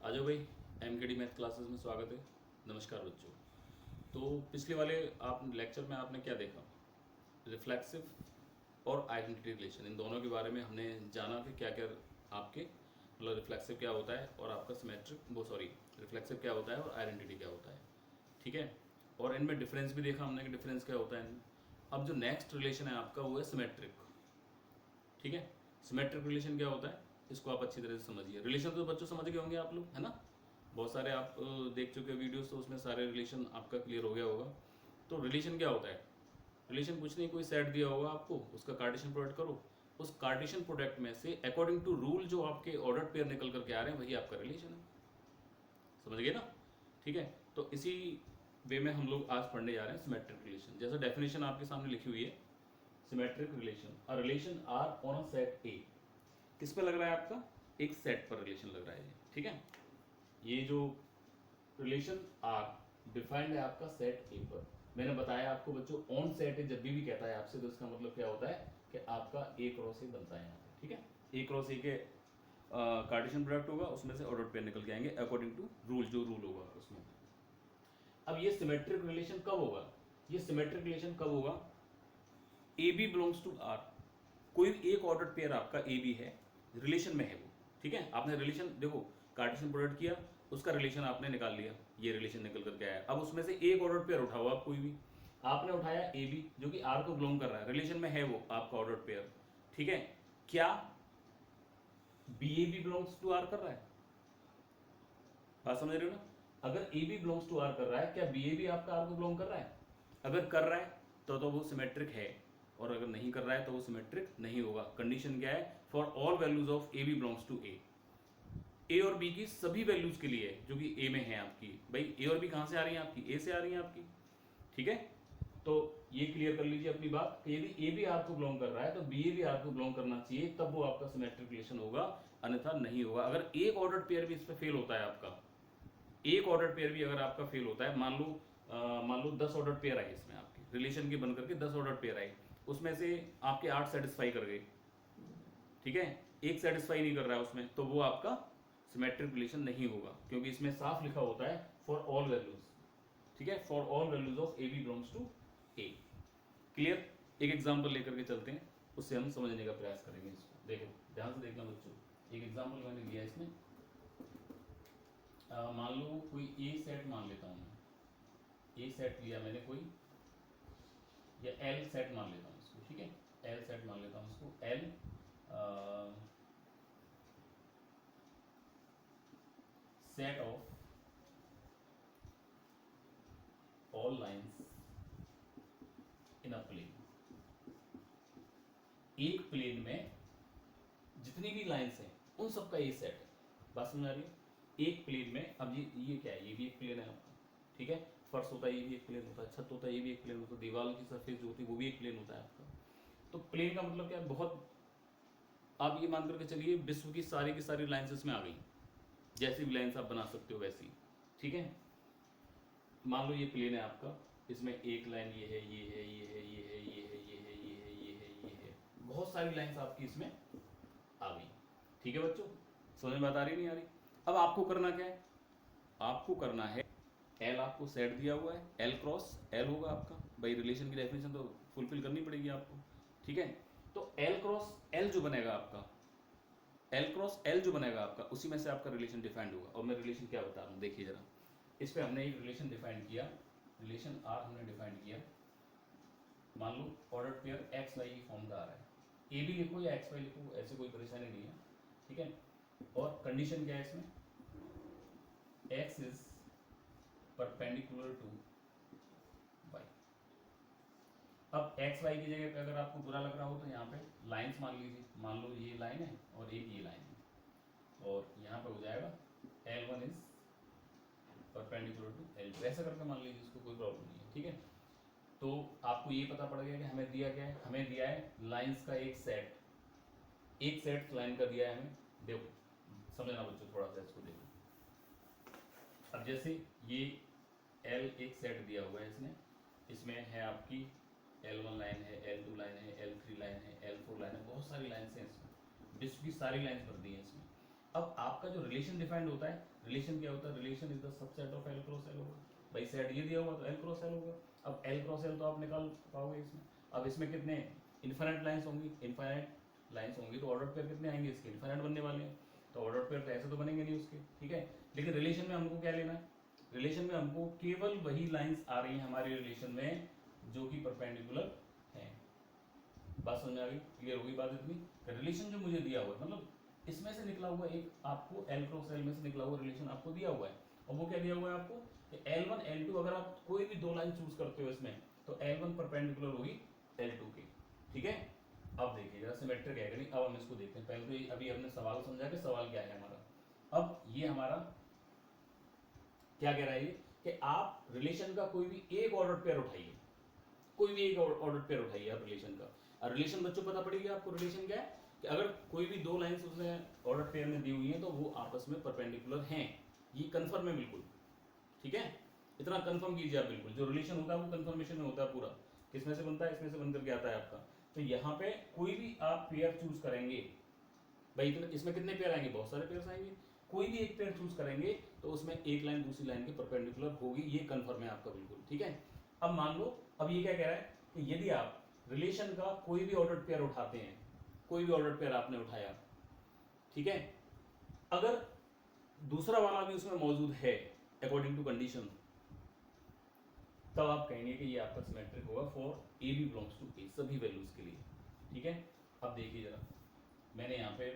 आ जाओ भाई, MKD math classes में स्वागत है। नमस्कार बच्चों। तो पिछले वाले आप लेक्चर में आपने क्या देखा? रिफ्लेक्सिव और आइडेंटिटी रिलेशन, इन दोनों के बारे में हमने जाना कि क्या क्या आपके मतलब रिफ्लेक्सिव क्या होता है और आपका सिमेट्रिक रिफ्लेक्सिव क्या होता है और आइडेंटिटी क्या होता है। ठीक है, और इनमें डिफरेंस भी देखा हमने कि डिफरेंस क्या होता है इनमें। अब जो नेक्स्ट रिलेशन है आपका वो है सिमेट्रिक। ठीक है, सिमेट्रिक रिलेशन क्या होता है इसको आप अच्छी तरह से समझिए। रिलेशन तो बच्चों समझ गए होंगे आप लोग, है ना? बहुत सारे आप देख चुके हो वीडियोस, तो उसमें सारे रिलेशन आपका क्लियर हो गया होगा। तो रिलेशन क्या होता है? रिलेशन कुछ नहीं, कोई सेट दिया होगा आपको, उसका कार्टेशियन प्रोडक्ट करो, उस कार्टेशियन प्रोडक्ट में से अकॉर्डिंग टू रूल जो आपके ऑर्डर पेयर निकल करके आ रहे हैं वही आपका रिलेशन है। समझ गए ना? ठीक है, तो इसी वे में हम लोग आज पढ़ने जा रहे हैं सिमेट्रिक रिलेशन। जैसा डेफिनेशन आपके सामने लिखी हुई है, symmetric relation, a relation R on a set A. किस पे लग रहा है आपका? एक सेट पर रिलेशन लग रहा है ये। ठीक है, ये जो रिलेशन आर डिफाइंड है आपका सेट ए पर। मैंने बताया आपको बच्चों, ऑन सेट है जब भी कहता है आपसे तो इसका मतलब क्या होता है कि आपका ए क्रॉस ए बनता है यहाँ पे। ठीक है, ए क्रॉस ए के कार्टेशियन प्रोडक्ट होगा, उसमें से ऑर्डर पेयर निकल के आएंगे अकॉर्डिंग टू रूल, जो रूल होगा उसमें। अब ये सिमेट्रिक रिलेशन कब होगा? ये सिमेट्रिक रिलेशन कब होगा? A B belongs to R. कोई एक ऑर्डर पेयर आपका ए बी है, रिलेशन में है वो। ठीक है, आपने रिलेशन देखो, कार्टेशियन प्रोडक्ट किया, उसका रिलेशन आपने निकाल लिया, ये रिलेशन निकल करके आया। अब उसमें से एक ऑर्डर पेयर उठाओ आप, कोई भी आपने उठाया ए बी, जो कि आर को बिलोंग कर रहा है, रिलेशन में है वो आपका ऑर्डर पेयर। ठीक है, क्या B A B belongs to R कर रहा है? बात समझ रहे हो ना? अगर A B belongs to R कर रहा है, क्या बी ए बी आपका आर को बिलोंग कर रहा है? अगर कर रहा है तो वो सिमेट्रिक है, और अगर नहीं कर रहा है तो वो सिमेट्रिक नहीं होगा। कंडीशन क्या है? For all values of A B belongs to A और बी की सभी वैल्यूज के लिए जो कि ए में है आपकी। भाई ए और बी कहां से आ रही है आपकी? ए से आ रही है आपकी। ठीक है, तो ये क्लियर कर लीजिए अपनी बात कि यदि ए भी आर को बिलोंग कर रहा है तो बी ए भी आर को बिलोंग करना चाहिए, तब वो आपका सिमेट्रिक रिलेशन होगा, अन्यथा नहीं होगा। अगर एक ऑर्डर पेयर भी इस पर फेल होता है आपका, एक ऑर्डर पेयर भी अगर आपका फेल होता है, मान लो 10 ऑर्डर पेयर आए इसमें आपके रिलेशन के बन करके, 10 ऑर्डर पेयर आए, उसमें से आपके 8 सेटिस्फाई कर गए, ठीक है, एक सेटिस्फाई नहीं कर रहा है उसमें, तो वो आपका सिमेट्रिक रिलेशन नहीं होगा, क्योंकि इसमें साफ लिखा होता है फॉर ऑल वैल्यूज। ठीक है, for all values of A B belongs to A. Clear? एक एग्जांपल लेकर के चलते हैं, उससे हम समझने का प्रयास करेंगे इसको। देखो ध्यान से देखना बच्चों, एक एग्जांपल मैंने लिया इसमें। मान लो कोई ए सेट मान लेता हूं मैं, ए सेट लिया मैंने कोई, या एल सेट मान लेता हूं इसको। ठीक है, एल सेट मान लेता हूं इसको, L set of all lines in a plane. एक प्लेन में जितनी भी लाइंस हैं उन सबका ए सेट है। बात समझ आ रही है? एक प्लेन में, अब ये क्या है? ये भी एक प्लेन है आपका। ठीक है, फर्श होता है, ये भी एक प्लेन होता है, छत होता है, ये भी एक प्लेन होता है, दीवार की सरफेस जो होती है वो भी एक प्लेन होता है आपका। तो प्लेन का मतलब क्या है? बहुत, आप ये मान करके चलिए विश्व की सारी लाइन्स इसमें आ गई, जैसी भी लाइन्स आप बना सकते हो वैसी। ठीक है, मान लो ये प्लेन है आपका, इसमें एक लाइन ये है, ये है, ये है, ये है, ये है, ये है, ये है, ये है, ये है, बहुत सारी लाइन्स आपकी इसमें आ गई। ठीक है बच्चों, समझ में बात आ रही नहीं आ रही? अब आपको करना क्या है? आपको करना है, एल आपको सेट दिया हुआ है, एल क्रॉस एल होगा आपका। भाई रिलेशन की डेफिनेशन तो फुलफिल करनी पड़ेगी आपको। ठीक है, तो एल क्रॉस एल जो बनेगा आपका, एल क्रॉस एल जो बनेगा आपका, उसी में से आपका रिलेशन डिफाइंड होगा। और मैं रिलेशन क्या बता रहा हूँ देखिए जरा, इस पर हमने एक रिलेशन डिफाइंड किया, रिलेशन आर हमने डिफाइंड किया। मान लो ऑर्डर पेयर एक्स वाई की फॉर्म का आ रहा है, ए भी लिखो या एक्स वाई लिखो, ऐसे कोई परेशानी नहीं है। ठीक है, और कंडीशन क्या है इसमें? X is perpendicular to y. अब एक्स वाई की जगह पे अगर आपको बुरा लग रहा हो तो यहाँ पे लाइंस मान लीजिए, मान लो ये लाइन है और एक ये लाइन है, और यहाँ पे हो जाएगा L1 is perpendicular to L2, ऐसा करके मान लीजिए, इसको कोई प्रॉब्लम नहीं है। ठीक है, तो आपको ये पता पड़ गया कि हमें दिया क्या है? हमें दिया है लाइंस का एक सेट, एक सेट लाइन का दिया है हमें। देखो समझना बच्चों, थोड़ा सा इसको देखो। अब जैसे ये L एक सेट दिया हुआ है इसने, इसमें है आपकी L1 लाइन है, L2 लाइन है, L3 लाइन है, L4 लाइन है, बहुत सारी लाइन्स हैं इसमें, विश्व की सारी लाइन्स भर दी हैं इसमें। अब आपका जो रिलेशन डिफाइंड होता है, रिलेशन क्या होता है, relation is the subset of L cross L होगा। भाई सेट ये दिया हुआ तो एल क्रॉस एल होगा। अब एल क्रॉस एल तो आप निकाल पाओगे इसमें। अब इसमें कितने इन्फाइनाइट लाइंस होंगी, इन्फाइनाइट लाइंस होंगी तो ऑर्डर पेयर कितने आएंगे इसके, इन्फाइनाइट बनने वाले हैं। तो ऑर्डर पेयर तो ऐसे तो बनेंगे नहीं उसके, ठीक है। लेकिन रिलेशन में हमको क्या लेना है, रिलेशन में हमको केवल वही लाइंस आ रही हैं हमारे रिलेशन में जो कि परपेंडिकुलर है। बात समझ आ गई, क्लियर होगी बात इतनी। रिलेशन जो मुझे दिया हुआ है, मतलब इसमें से निकला हुआ एक आपको एल क्रॉस एल में से निकला हुआ रिलेशन आपको दिया हुआ है। और वो क्या दिया हुआ है आपको कि L1 L2 अगर आप कोई भी दो लाइन चूज करते हो इसमें तो L1 परपेंडिकुलर होगी L2 के, ठीक है। अब देखिएगा सिमेट्रिक है कि नहीं। अब हम इसको देखते हैं। पहले तो अभी हमने सवाल समझा कि सवाल क्या है हमारा। अब ये हमारा क्या कह रहा है कि आप रिलेशन का कोई भी एक ऑर्डर पेयर उठाइए, कोई भी एक ऑर्डर पेयर उठाइए आप रिलेशन का। और रिलेशन बच्चों पता पड़ेगी आपको रिलेशन क्या है कि अगर कोई भी दो लाइंस उसने ऑर्डर पेयर में दी हुई हैं तो वो आपस में परपेंडिकुलर हैं, ये कंफर्म है बिल्कुल, ठीक है। इतना कंफर्म कीजिए आप बिल्कुल। जो रिलेशन होता है वो कंफर्मेशन में होता है पूरा, किसमें से बनता है, इसमें से बनकर के आता है आपका। तो यहाँ पे कोई भी आप पेयर चूज करेंगे, भाई इतना इसमें कितने पेयर आएंगे, बहुत सारे पेयर आएंगे। कोई भी एक पेयर चूज करेंगे तो उसमें एक लाइन दूसरी लाइन के परपेंडिकुलर होगी, ये कंफर्म है आपका बिल्कुल, ठीक है। अब मान लो, अब ये क्या कह रहा है कि यदि आप रिलेशन का कोई भी ऑर्डर पेयर उठाते हैं, कोई भी ऑर्डर पेयर आपने उठाया, ठीक है, अगर दूसरा वाला भी उसमें मौजूद है अकॉर्डिंग टू कंडीशन, तब आप कहेंगे कि ये आपका सिमेट्रिक होगा for a B belongs to A, सभी वैल्यूज के लिए, ठीक है। अब देखिए जरा, मैंने यहाँ पे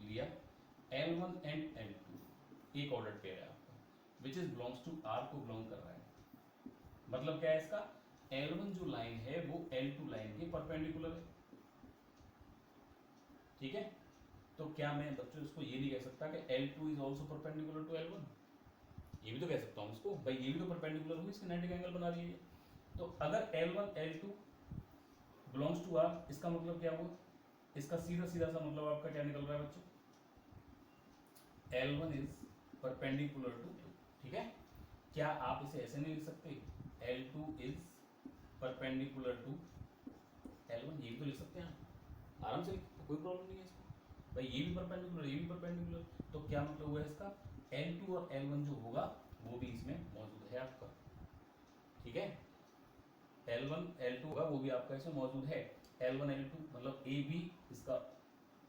लिया L1 एंड L2, एक ऑर्डर पेयर है आपका which is belongs to R को बिलोंग कर रहा है। मतलब क्या है इसका, L1 जो लाइन है वो L2 लाइन के परपेंडिकुलर है, ठीक है। तो क्या मैं बच्चों इसको ये नहीं कह सकता कि L2 is also perpendicular to L1, ये भी तो कह सकता हूँ इसको, भाई ये भी तो परपेंडिकुलर होगी, इसके 90 एंगल बना रही है। तो अगर L1 L2 belongs to R, इसका मतलब क्या हुआ, इसका सीधा सीधा सा मतलब आपका क्या निकल रहा है बच्चों, L1 इज परपेंडिकुलर टू, ठीक है। क्या आप इसे ऐसे नहीं लिख सकते, L2 is perpendicular to L1, ये भी तो लिख सकते हैं आराम से, कोई प्रॉब्लम नहीं है इसको। भाई ये भी परपेंडिकुलर, ये भी परपेंडिकुलर, तो क्या मतलब हुआ इसका, L2 और L1 जो होगा वो भी इसमें मौजूद है आपका, ठीक है। L1 L2 होगा वो भी आपका इसमें मौजूद है। L1 L2 मतलब ए बी, इसका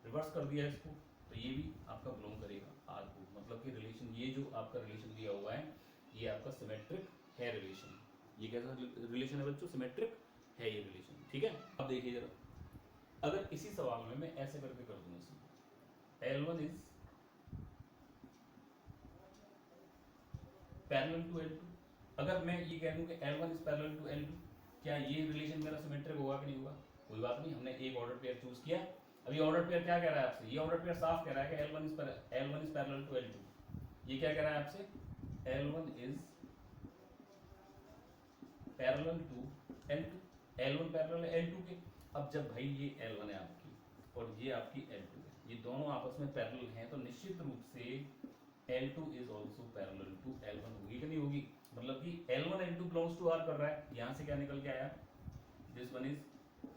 रिवर्स कर दिया इसको, तो ये भी आपका बिलोंग करेगा आर को। मतलब कि रिलेशन, ये जो आपका रिलेशन दिया हुआ है ये आपका सिमेट्रिक है रिलेशन। ये कैसा रिलेशन है बच्चों, सिमेट्रिक है ये रिलेशन, ठीक है। अब देखिए जरा, अगर इसी सवाल में मैं ऐसे करके कर दूं इसे, L1 is parallel to L2, अगर मैं ये कह दूं कि L1 is parallel to L2, क्या ये रिलेशन मेरा सिमेट्रिक होगा कि नहीं होगा, कोई बात नहीं, हमने एक ऑर्डर पेयर चूज किया। अभी ऑर्डर पेयर क्या कह रहा है आपसे, ये ऑर्डर पेयर साफ कह रहा है कि L1 is parallel to L2। ये क्या कह रहा है आपसे, L1 is parallel to L2, L1 parallel है L2 के। अब जब भाई ये L1 है आपकी और ये आपकी L2 है, ये दोनों आपस में पैरेलल हैं, तो निश्चित रूप से L2 is also parallel to L1 होगी कि नहीं होगी। मतलब कि L1 L2 belongs to R कर रहा है, यहां से क्या निकल के आया, this one is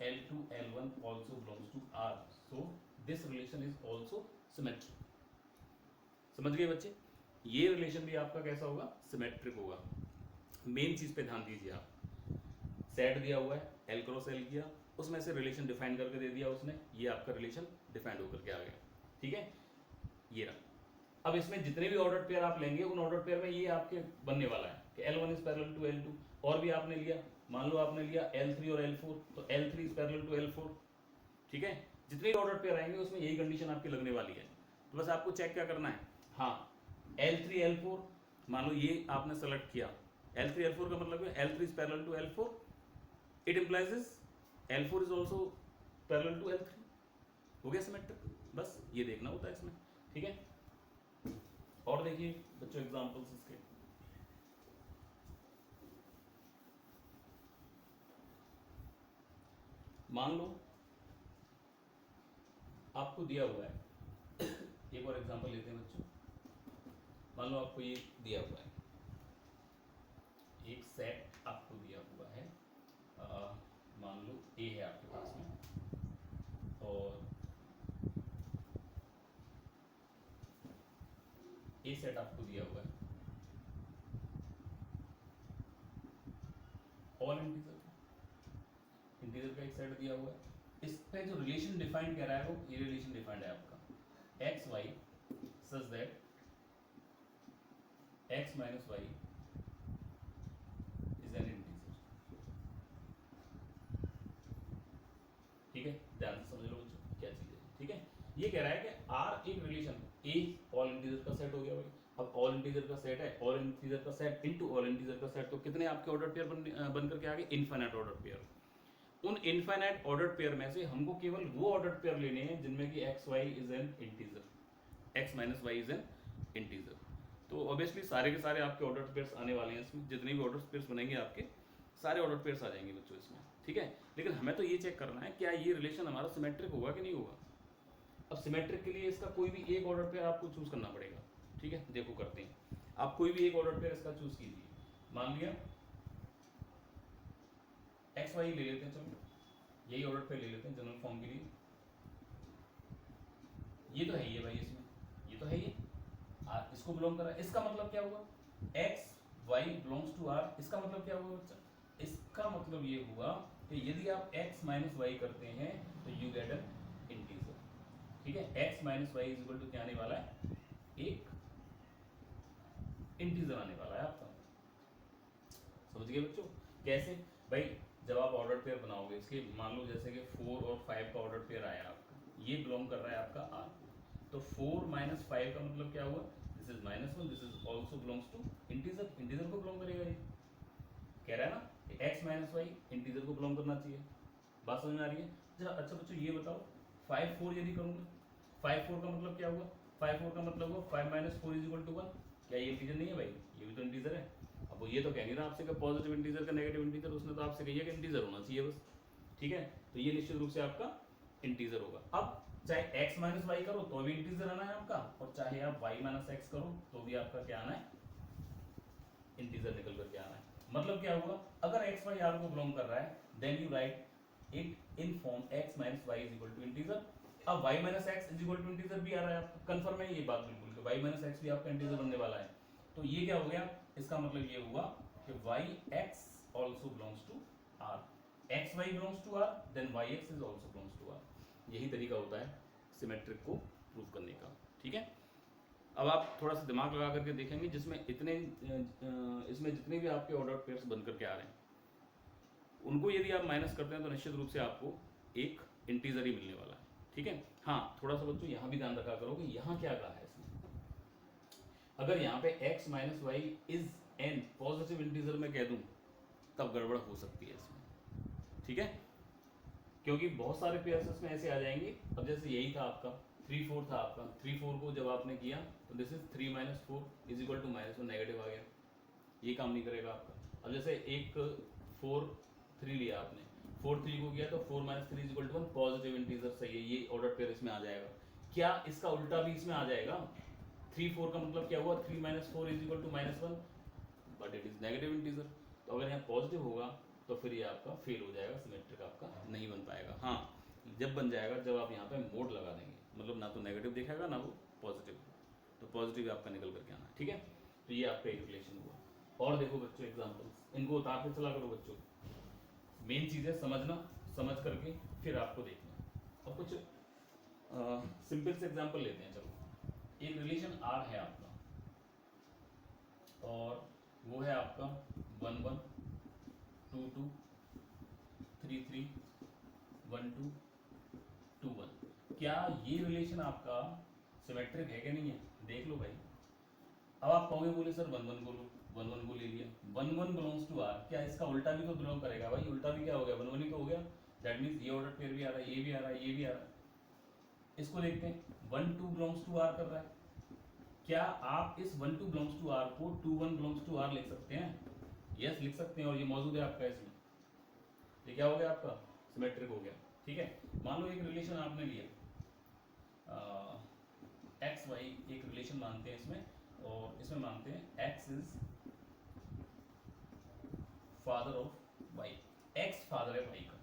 L2 L1 also belongs to R, so this relation is also symmetric। समझ गए बच्चे, ये रिलेशन भी आपका कैसा होगा, सिमेट्रिक होगा। मेन चीज पे ध्यान दीजिए आप, सेट दिया हुआ है L क्रॉस L किया, उसमें से रिलेशन डिफाइन करके दे दिया उसने, ये आपका रिलेशन डिफाइंड होकर के आ गया, ठीक है। ये रहा। अब इसमें जितने भी ऑर्डर पेयर आप लेंगे उन ऑर्डर पेयर में ये आपके बनने वाला है कि L1 is parallel to L2, और भी आपने लिया, मान लो आपने लिया L3 और L4, तो L3 is parallel to L4, ठीक है। जितने भी ऑर्डर पेयर आएंगे उसमें यही कंडीशन आपकी लगने वाली है। तो बस आपको चेक क्या करना है, हाँ L3 L4 मान लो ये आपने सेलेक्ट किया, L3 L4 का मतलब है L3 is parallel to L4, it implies L4 is also parallel to L3, हो गया सिमेट्रिक। बस ये देखना होता है इसमें, ठीक है। और देखिए बच्चों एग्जांपल्स इसके, मान लो आपको दिया हुआ है एक और एग्जांपल लेते हैं बच्चों, मान लो आपको ये दिया हुआ है, एक सेट आपको दिया हुआ है, मान लो ए है आपके पास में, और ए सेट आपको दिया हुआ है ऑल इंटीजर का एक सेट दिया हुआ है। इस पे जो रिलेशन डिफाइंड कर रहा है वो ये रिलेशन डिफाइंड है आपका x y such that x minus y is an integer. ठीक है, ध्यान से समझ लो बच्चों क्या चीज है। ठीक है, ये कह रहा है कि आर एक रिलेशन ए ऑल इंटीजर का सेट हो गया भाई। अब ऑल इंटीजर का सेट है, ऑल इंटीजर का सेट इनटू ऑल इंटीजर का सेट, तो कितने आपके ऑर्डर पेयर बन करके आ गए? Infinite order pair. उन इनफाइनाइट ऑर्डर पेयर में से हमको केवल वो ऑर्डर पेयर लेने हैं जिनमें कि x y is an integer, x minus y is an integer. तो ऑब्वियसली सारे के सारे आपके ऑर्डर पेयर्स आने वाले हैं इसमें, जितने भी ऑर्डर पेयर्स बनेंगे आपके सारे ऑर्डर पेयर्स आ जाएंगे बच्चों इसमें। ठीक है, लेकिन हमें तो ये चेक करना है क्या ये रिलेशन हमारा सिमेट्रिक होगा कि नहीं होगा। अब सिमेट्रिक के लिए इसका कोई भी एक ऑर्डर पेयर आपको चूज करना पड़ेगा। ठीक है, देखो करते हैं। आप कोई भी एक ऑर्डर पेयर इसका चूज कीजिए। मान लिया एक्स वाई ले लेते हैं, चलो यही ऑर्डर पेयर ले लेते हैं जनरल फॉर्म के लिए। ये तो है ही है भाई, इसमें ये तो है ही, इसको बिलोंग कर रहा है। इसका मतलब क्या हुआ? X y belongs to R. इसका मतलब क्या हुआ बच्चा? इसका मतलब ये हुआ कि यदि आप x माइनस वाई करते हैं तो यू गेट एन इंटीजर। ठीक है, x minus y is equal to क्या आने वाला है? एक इंटीजर आने वाला है आपका। समझ गए बच्चों? कैसे भाई? जब आप ऑर्डर पेयर बनाओगे इसके, मान लो जैसे कि 4 और 5 का ऑर्डर पेयर आया आपका, ये बिलोंग कर रहा है आपका आर, तो 4 माइनस 5 का मतलब क्या हुआ? This is -1, this is also belongs to integer. Integer को बिलोंग करेगा ये, कह रहा है ना कि x माइनस वाई इंटीजर को बिलोंग करना चाहिए। बात समझ में आ रही है? अच्छा बच्चों ये बताओ 5 4 यदि करूँगा, 5 4 का मतलब क्या हुआ? 5 4 का मतलब हुआ 5 माइनस 4 इज इक्वल टू 1। क्या ये इंटीजर नहीं है भाई? ये भी तो इंटीजर है। अब वो ये तो कह नहीं रहा आपसे कि पॉजिटिव इंटीजर का नेगेटिव इंटीजर, उसने तो आपसे कही है कि इंटीजर होना चाहिए बस। ठीक है, तो ये निश्चित रूप से आपका इंटीजर होगा। अब चाहे x माइनस वाई करो तो भी इंटीजर आना है आपका, और चाहे आप y माइनस एक्स करो तो भी आपका क्या आना है? इंटीजर निकल करके आना है। मतलब क्या हुआ? अगर x y r को बिलोंग कर रहा है then you write it in form x minus y is equal to integer. अब y minus x is equal to integer भी आ रहा है आपका, कंफर्म है ये बात बिल्कुल कि y माइनस एक्स भी आपका इंटीजर बनने वाला है। तो ये क्या हो गया? इसका मतलब ये हुआ कि y x also belongs to r, x y belongs to r, then y x is also belongs to r। यही तरीका होता है सिमेट्रिक को प्रूव करने का। ठीक है, अब आप थोड़ा सा दिमाग लगा करके देखेंगे, जिसमें इसमें जितने भी आपके ऑर्डर पेयर्स बन करके आ रहे हैं उनको यदि आप माइनस करते हैं तो निश्चित रूप से आपको एक इंटीजर ही मिलने वाला है। ठीक है, हाँ थोड़ा सा बच्चों यहाँ भी ध्यान रखा करो कि यहाँ क्या कहा है इसने। अगर यहाँ पे x minus y is an positive integer में कह दूं तब गड़बड़ हो सकती है इसमें। ठीक है, क्योंकि बहुत सारे पेयर्स इसमें ऐसे आ जाएंगे। अब जैसे यही था आपका 3 4 था आपका, 3 4 को जब आपने किया तो this is 3 minus 4 is equal to -1, negative आ गया, ये काम नहीं करेगा आपका। अब जैसे एक 4 3 लिया आपने, 4 3 को किया तो 4 minus 3 is equal to 1, positive integer सही है, ये ऑर्डर पेयर इसमें आ जाएगा। क्या इसका उल्टा भी इसमें आ जाएगा? 3 4 का मतलब क्या हुआ? 3 minus 4 is equal to -1, but it is negative integer. तो अगर यहाँ पॉजिटिव होगा तो फिर ये आपका फेल हो जाएगा, सिमेट्रिक आपका नहीं बन पाएगा। हाँ जब बन जाएगा जब आप यहाँ पे मोड लगा देंगे, मतलब ना तो नेगेटिव दिखाएगा ना वो पॉजिटिव, तो पॉजिटिव आपका निकल करके आना। ठीक है, तो ये आपका एक रिलेशन हुआ। और देखो बच्चों एग्जाम्पल्स, इनको उतार के चला करो बच्चों। मेन चीज़ है समझना, समझ करके फिर आपको देखना। और कुछ सिंपल से एग्जाम्पल लेते हैं। चलो एक रिलेशन आर है आपका, और वो है आपका 1 1 2 2 3 3 1 2 2 1। क्या ये रिलेशन आपका सिमेट्रिक है कि नहीं है? देख लो भाई। अब आप कहोगे बोले सर 1 1 को लो, 1 1 को ले लिया, 1 1 बिलोंग्स टू आर, क्या इसका उल्टा भी तो बिलोंग करेगा? भाई उल्टा भी क्या हो गया? 1 1 ही तो हो गया। दैट मीन्स ये ऑर्डर पेयर भी आ रहा है, ये भी आ रहा है, ये भी आ रहा है। इसको देखते हैं, 1 2 बिलोंग्स टू आर कर रहा है। क्या आप इस 1 2 बिलोंग्स टू आर को 2 1 बिलोंग्स टू आर लिख सकते हैं? यस लिख सकते हैं, और ये मौजूद है आपका इसमें। ये क्या हो गया आपका? सिमेट्रिक हो गया। ठीक है, मान लो एक रिलेशन आपने लिया एक्स वाई, एक रिलेशन मानते हैं इसमें, और इसमें मानते हैं x is father of y, x father है वाई का।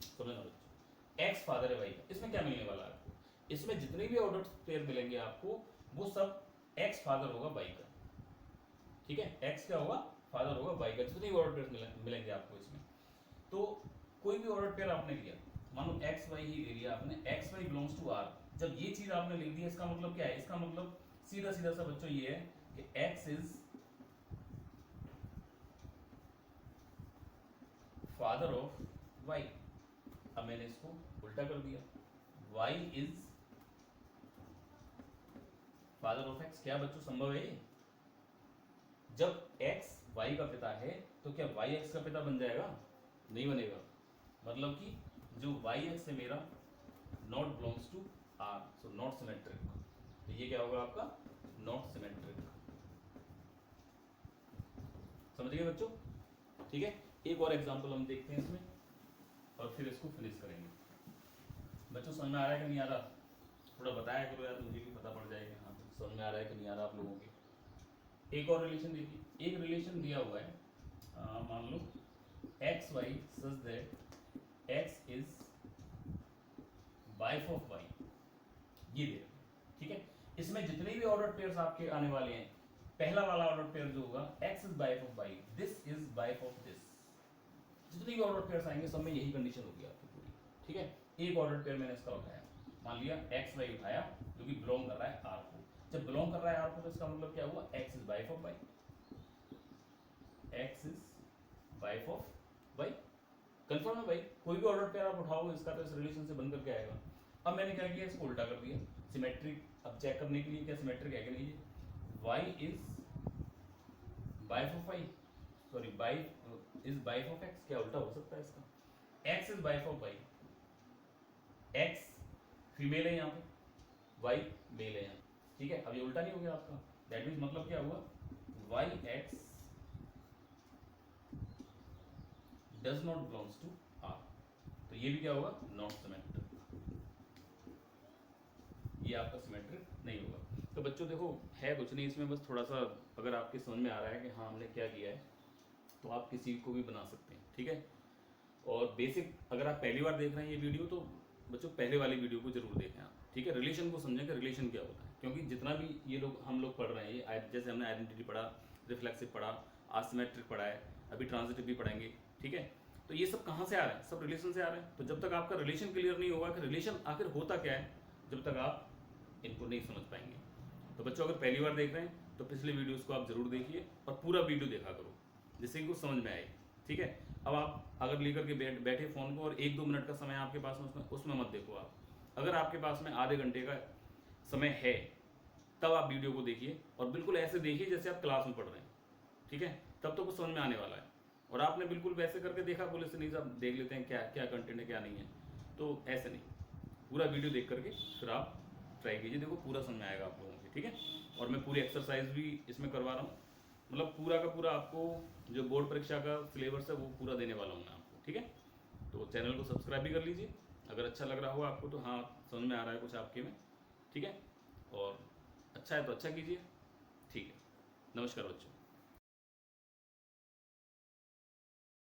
समझना बच्चों, एक्स फादर है वाई का। इसमें क्या मिलने वाला है आपको? इसमें जितने भी ऑर्डर पेयर मिलेंगे आपको वो सब एक्स फादर होगा वाई का, ठीक है, एक्स क्या होगा, फादर होगा वाई का। जितने भी ऑर्डर पेयर मिलेंगे आपको इसमें, तो कोई भी ऑर्डर पेयर आपने लिया, मान लो एक्स वाई ही ले लिया आपने, x y belongs to R, जब ये चीज आपने लिख दी, इसका मतलब क्या है, इसका मतलब सीधा सीधा सा बच्चों ये है कि x is father of y. अब मैंने इसको उल्टा कर दिया, y is father of x. क्या बच्चों संभव है ये? जब x y का पिता है तो क्या y x का पिता बन जाएगा? नहीं बनेगा। मतलब कि जो y x है मेरा not belongs to r, so not symmetric. तो ये क्या होगा आपका? Not symmetric. समझ गए बच्चों? ठीक है, एक और एग्जांपल हम देखते हैं इसमें और फिर इसको फिनिश करेंगे। बच्चों समझ में आ रहा है कि नहीं आ रहा? थोड़ा बताया करो यार, मुझे भी पता पड़ जाएगा हाँ समझ में आ रहा है कि नहीं आ रहा आप लोगों के। एक और रिलेशन देखिए, एक रिलेशन दिया हुआ है, मान लो x y such that x is wife of y, ये दे, ठीक है। इसमें जितने भी ऑर्डर पेयर्स आपके आने वाले हैं, पहला वाला ऑर्डर पेयर जो होगा x is wife of y, this is wife of this, जितने भी ऑर्डर पेयर्स आएंगे सब में यही कंडीशन होगी आपकी पूरी, ठीक है। एक ऑर्डर पेयर मैंने इसका उठाया, मान लिया एक्स वाई उठाया जो कि बिलोंग कर रहा है आर को। जब बिलोंग कर रहा है आर को तो इसका मतलब क्या हुआ? X is wife of y, x is wife of y. Confirm है भाई? कोई भी ऑर्डर पेयर आप उठाओ इसका तो इस रिलेशन से बन करके आएगा। अब मैंने क्या किया, इसको उल्टा कर दिया सिमेट्रिक। अब चेक करने के लिए क्या सिमेट्रिक है कि नहीं, y is wife of y, sorry wife is wife of x, क्या उल्टा हो सकता है इसका? X is wife of y, x female है यहाँ पे, वाई मेल है यहाँ, ठीक है। अब ये उल्टा नहीं हो गया आपका, दैट मीन्स मतलब क्या हुआ, y x does not belongs to R, तो ये भी क्या होगा? नॉट सिमेट्रिक, ये आपका सिमेट्रिक नहीं होगा। तो बच्चों देखो है कुछ नहीं इसमें, बस थोड़ा सा अगर आपके समझ में आ रहा है कि हाँ हमने क्या किया है, तो आप किसी को भी बना सकते हैं, ठीक है। और बेसिक अगर आप पहली बार देख रहे हैं ये वीडियो, तो बच्चों पहले वाली वीडियो को जरूर देखें आप, ठीक है। रिलेशन को समझें कि रिलेशन क्या होता है, क्योंकि जितना भी ये लोग हम लोग पढ़ रहे हैं, ये जैसे हमने आइडेंटिटी पढ़ा, रिफ्लेक्सिव पढ़ा, आसिमेट्रिक पढ़ा है, अभी ट्रांजिटिव भी पढ़ेंगे, ठीक है। तो ये सब कहाँ से आ रहे हैं? सब रिलेशन से आ रहे हैं। तो जब तक आपका रिलेशन क्लियर नहीं होगा कि रिलेशन आखिर होता क्या है, जब तक आप इनको नहीं समझ पाएंगे। तो बच्चों अगर पहली बार देख रहे हैं तो पिछले वीडियोस को आप जरूर देखिए और पूरा वीडियो देखा करो, जिससे कि कुछ समझ में आए, ठीक है। अब आप अगर लेकर के बैठे फ़ोन को और 1-2 मिनट का समय आपके पास में, उसमें मत देखो आप। अगर आपके पास में आधे घंटे का समय है तब आप वीडियो को देखिए, और बिल्कुल ऐसे देखिए जैसे आप क्लास में पढ़ रहे हैं, ठीक है। तब तो कुछ समझ में आने वाला है। और आपने बिल्कुल वैसे करके देखा, बोले से नहीं साहब देख लेते हैं क्या क्या कंटेंट है क्या नहीं है, तो ऐसे नहीं, पूरा वीडियो देख करके फिर आप ट्राई कीजिए, देखो पूरा समझ में आएगा आप लोगों को, ठीक है। और मैं पूरी एक्सरसाइज भी इसमें करवा रहा हूँ, मतलब पूरा का पूरा आपको जो बोर्ड परीक्षा का सिलेबस है वो पूरा देने वाला हूँ मैं आपको, ठीक है। तो चैनल को सब्सक्राइब भी कर लीजिए, अगर अच्छा लग रहा हो आपको तो, हाँ समझ में आ रहा है कुछ आपके में, ठीक है। और अच्छा है तो अच्छा कीजिए, ठीक है। नमस्कार बच्चों।